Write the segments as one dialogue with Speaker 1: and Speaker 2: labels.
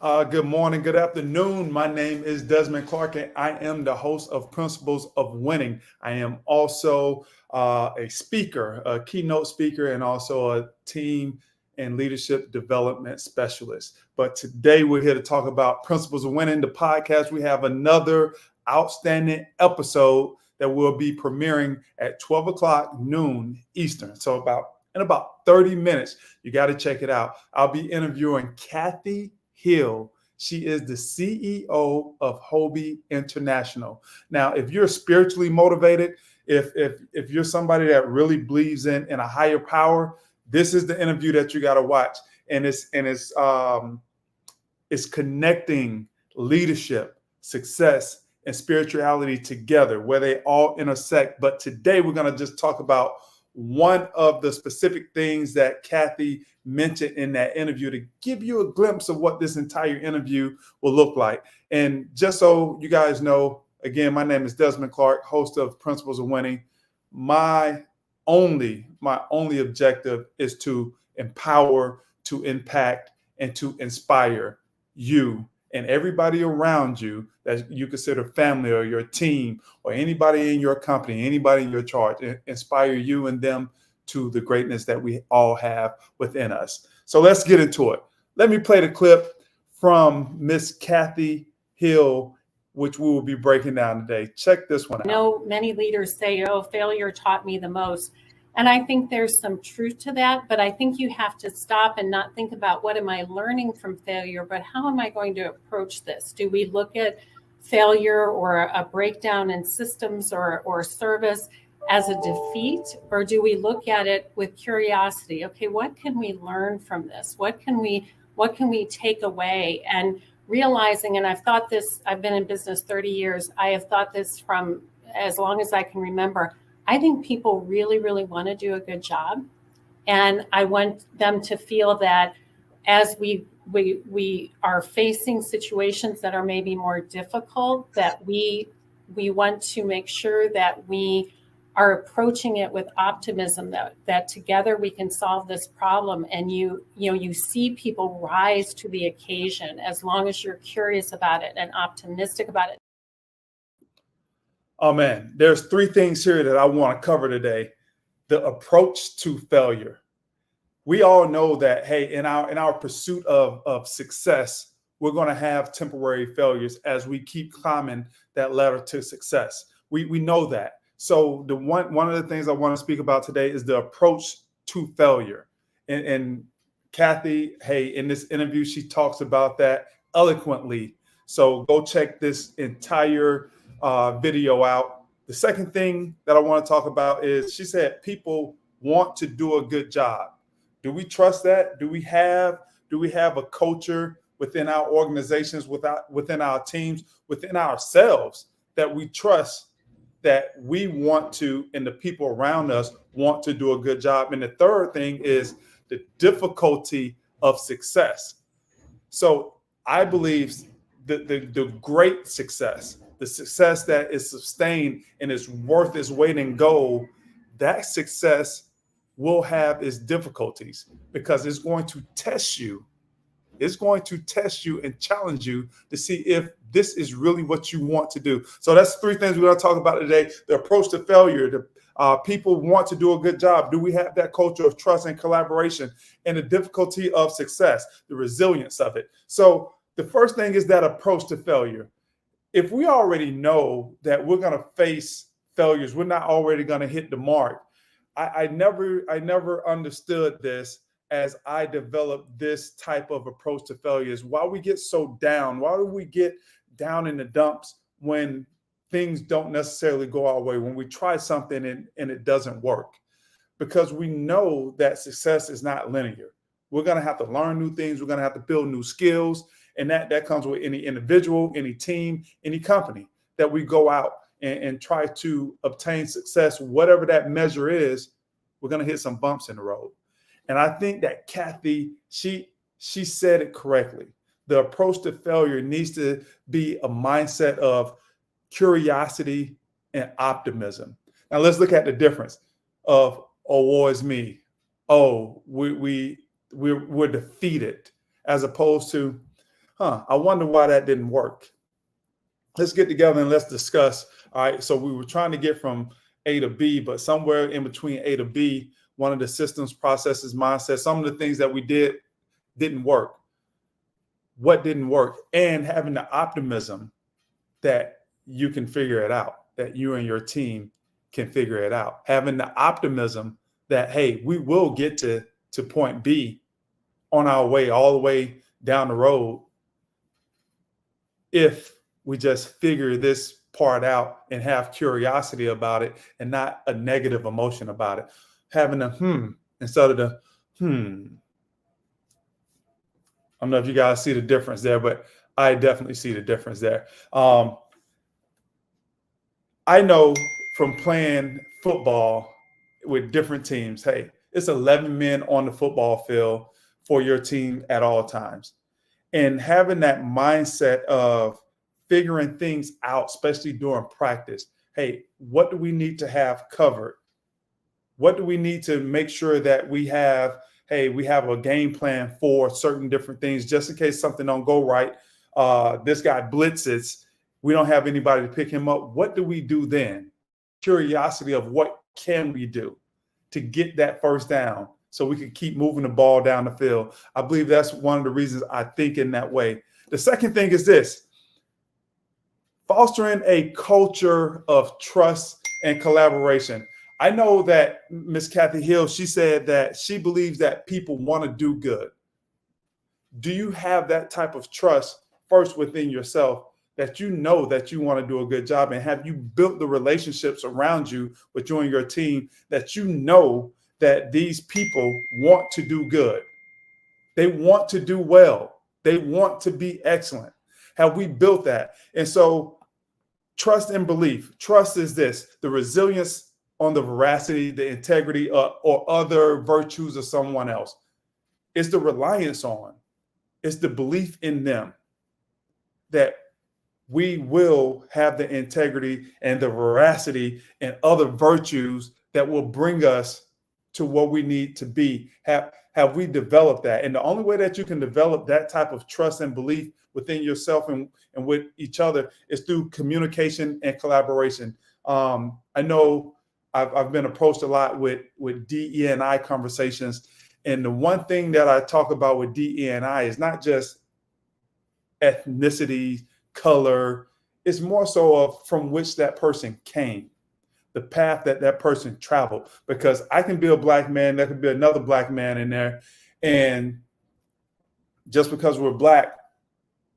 Speaker 1: Good morning, good afternoon. My name is Desmond Clark, and I am the host of Principles of Winning. I am also a speaker, a keynote speaker, and also a team and leadership development specialist. But today we're here to talk about Principles of Winning, the podcast. We have another outstanding episode that will be premiering at 12 o'clock noon Eastern. So in about 30 minutes, you got to check it out. I'll be interviewing Cathy Hill. She is the CEO of HOBI International. Now, if you're spiritually motivated, if you're somebody that really believes in a higher power, this is the interview that you got to watch. And it's connecting leadership, success, and spirituality together, where they all intersect. But today we're going to just talk about one of the specific things that Cathy mentioned in that interview to give you a glimpse of what this entire interview will look like. And just so you guys know, again, my name is Desmond Clark, host of Principles of Winning. My only objective is to empower, to impact, and to inspire you and everybody around you that you consider family or your team or anybody in your company, anybody in your charge, inspire you and them to the greatness that we all have within us. So let's get into it. Let me play the clip from Miss Cathy Hill, which we will be breaking down today. Check this one out.
Speaker 2: I know many leaders say, oh, failure taught me the most. And I think there's some truth to that, but I think you have to stop and not think about what am I learning from failure, but how am I going to approach this? Do we look at failure or a breakdown in systems or service as a defeat, or do we look at it with curiosity? Okay, what can we learn from this? What can we take away? And realizing, and I've been in business 30 years, I have thought this from as long as I can remember. I think people really, really want to do a good job. And I want them to feel that as we are facing situations that are maybe more difficult, that we want to make sure that we are approaching it with optimism, that together we can solve this problem. And you see people rise to the occasion as long as you're curious about it and optimistic about it.
Speaker 1: Oh man, there's three things here that I want to cover today. The approach to failure. We all know that, hey, in our pursuit of success, we're going to have temporary failures as we keep climbing that ladder to success. We know that. So one of the things I want to speak about today is the approach to failure. And Cathy, hey, in this interview, she talks about that eloquently. So go check this entire video out. The second thing that I want to talk about is she said people want to do a good job. Do we trust that? Do we have a culture within our organizations, within our teams, within ourselves that we trust that we want to, and the people around us want to do a good job? And the third thing is the difficulty of success. So I believe the great success, the success that is sustained and is worth its weight in gold, that success will have its difficulties because it's going to test you. It's going to test you and challenge you to see if this is really what you want to do. So that's three things we're going to talk about today. The approach to failure, the people want to do a good job. Do we have that culture of trust and collaboration? And the difficulty of success, the resilience of it. So the first thing is that approach to failure. If we already know that we're going to face failures, we're not already going to hit the mark. I never understood this as I developed this type of approach to failures. Why we get so down? Why do we get down in the dumps when things don't necessarily go our way, when we try something and it doesn't work? Because we know that success is not linear. We're going to have to learn new things. We're going to have to build new skills. And that comes with any individual, any team, any company that we go out and try to obtain success, whatever that measure is. We're going to hit some bumps in the road. And I think that Cathy, she said it correctly. The approach to failure needs to be a mindset of curiosity and optimism. Now let's look at the difference of, oh, woe is me. Oh, we're defeated, as opposed to, I wonder why that didn't work. Let's get together and let's discuss. All right, so we were trying to get from A to B, but somewhere in between A to B, one of the systems, processes, mindset, some of the things that we did didn't work. What didn't work? And having the optimism that you can figure it out, that you and your team can figure it out. Having the optimism that, hey, we will get to point B on our way, all the way down the road, if we just figure this part out and have curiosity about it and not a negative emotion about it. Having a instead of the I don't know if you guys see the difference there, but I definitely see the difference there. I know from playing football with different teams, hey, it's 11 men on the football field for your team at all times. And having that mindset of figuring things out, especially during practice. Hey, what do we need to have covered? What do we need to make sure that we have? Hey, we have a game plan for certain different things, just in case something don't go right. This guy blitzes. We don't have anybody to pick him up. What do we do then? Curiosity of what can we do to get that first down so we can keep moving the ball down the field. I believe that's one of the reasons I think in that way. The second thing is this: fostering a culture of trust and collaboration. I know that Miss Cathy Hill, she said that she believes that people want to do good. Do you have that type of trust first within yourself, that you know that you want to do a good job? And have you built the relationships around you with you and your team that you know that these people want to do good? They want to do well. They want to be excellent. Have we built that? And so trust and belief. Trust is this: the resilience on the veracity, the integrity, or other virtues of someone else. It's the reliance on, it's the belief in them that we will have the integrity and the veracity and other virtues that will bring us to what we need to be. Have we developed that? And the only way that you can develop that type of trust and belief within yourself and with each other is through communication and collaboration. I know I've been approached a lot with DE&I conversations. And the one thing that I talk about with DE&I is not just ethnicity, color. It's more so of from which that person came, the path that that person traveled. Because I can be a black man, there could be another black man in there. And just because we're black,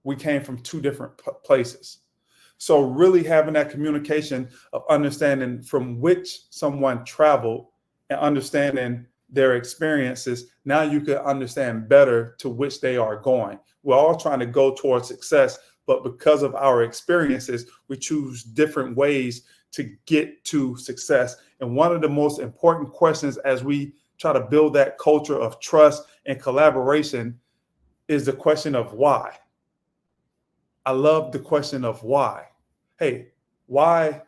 Speaker 1: we came from two different places. So really having that communication of understanding from which someone traveled and understanding their experiences, now you can understand better to which they are going. We're all trying to go towards success, but because of our experiences, we choose different ways to get to success. And one of the most important questions as we try to build that culture of trust and collaboration is the question of why. I love the question of why. Hey, why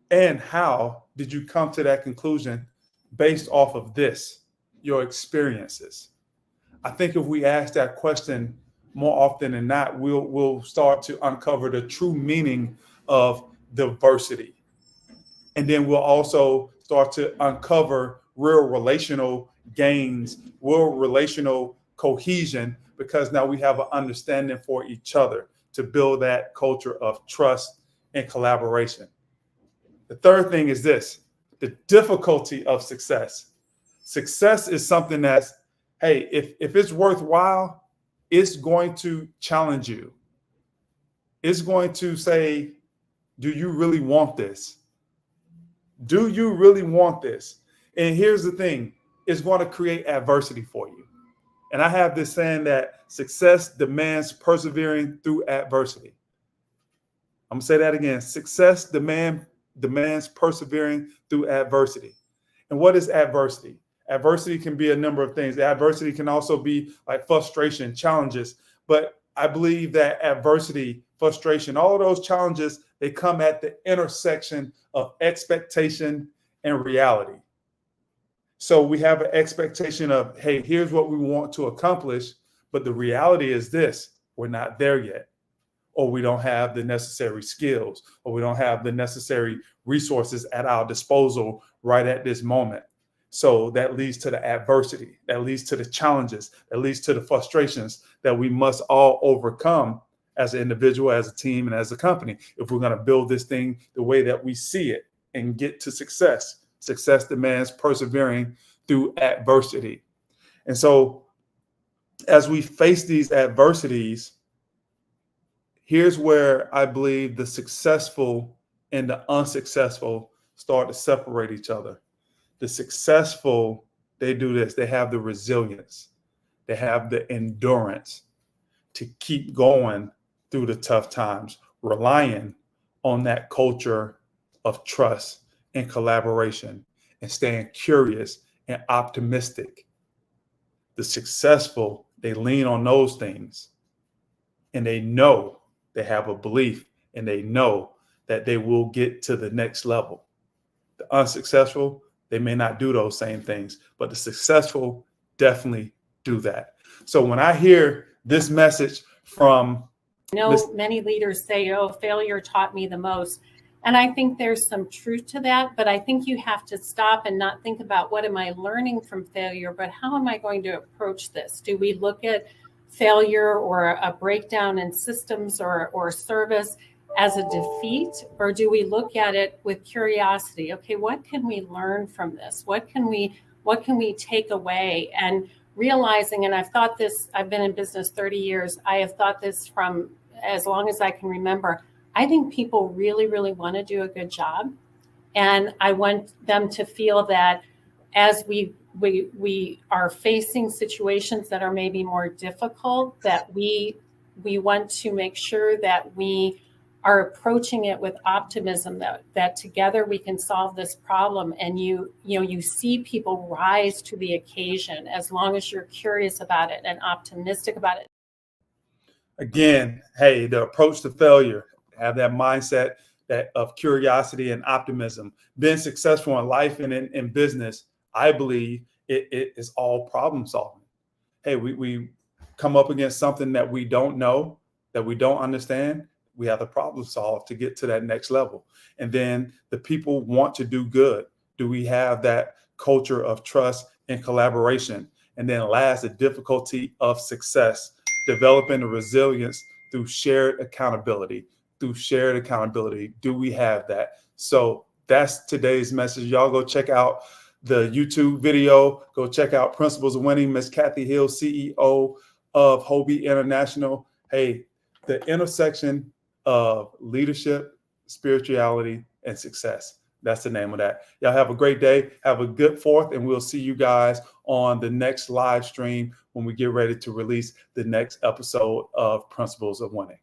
Speaker 1: and how did you come to that conclusion based off of this, your experiences? I think if we ask that question more often than not, we'll start to uncover the true meaning of diversity. And then we'll also start to uncover real relational gains, real relational cohesion, because now we have an understanding for each other to build that culture of trust and collaboration. The third thing is this: the difficulty of success. Success is something that's, hey, if it's worthwhile, it's going to challenge you. It's going to say, do you really want this? Do you really want this? And here's the thing: it's going to create adversity for you. And I have this saying that success demands persevering through adversity. I'm gonna say that again. Success demands persevering through adversity. And what is adversity? Adversity can be a number of things. Adversity can also be like frustration, challenges. But I believe that adversity, frustration, all of those challenges, they come at the intersection of expectation and reality. So we have an expectation of, hey, here's what we want to accomplish. But the reality is this: we're not there yet, or we don't have the necessary skills, or we don't have the necessary resources at our disposal right at this moment. So that leads to the adversity, that leads to the challenges, that leads to the frustrations that we must all overcome as an individual, as a team, and as a company, if we're going to build this thing the way that we see it and get to success. Success demands persevering through adversity. And so as we face these adversities, here's where I believe the successful and the unsuccessful start to separate each other. The successful, they do this. They have the resilience. They have the endurance to keep going through the tough times, relying on that culture of trust and collaboration and staying curious and optimistic. The successful, they lean on those things, and they know, they have a belief, and they know that they will get to the next level. The unsuccessful, they may not do those same things, but the successful definitely do that. So when I hear this message from
Speaker 2: many leaders say, oh, failure taught me the most. And I think there's some truth to that, but I think you have to stop and not think about what am I learning from failure, but how am I going to approach this? Do we look at failure or a breakdown in systems or service as a defeat, or do we look at it with curiosity? Okay, what can we learn from this? What can we take away? And realizing, and I've thought this, I've been in business 30 years, I have thought this from as long as I can remember. I think people really, really want to do a good job. And I want them to feel that as we are facing situations that are maybe more difficult, that we want to make sure that we are approaching it with optimism, that together we can solve this problem. And you see people rise to the occasion as long as you're curious about it and optimistic about it.
Speaker 1: Again, hey, the approach to failure, have that mindset of curiosity and optimism. Being successful in life and in business, I believe it is all problem solving. Hey, we come up against something that we don't know, that we don't understand. We have to problem solve to get to that next level. And then the people want to do good. Do we have that culture of trust and collaboration? And then last, the difficulty of success, developing the resilience through shared accountability. Do we have that? So that's today's message. Y'all go check out the YouTube video. Go check out Principles of Winning. Miss Cathy Hill, CEO of HOBI International. Hey, the intersection of leadership, spirituality, and success. That's the name of that. Y'all have a great day. Have a good 4th, and we'll see you guys on the next live stream when we get ready to release the next episode of Principles of Winning.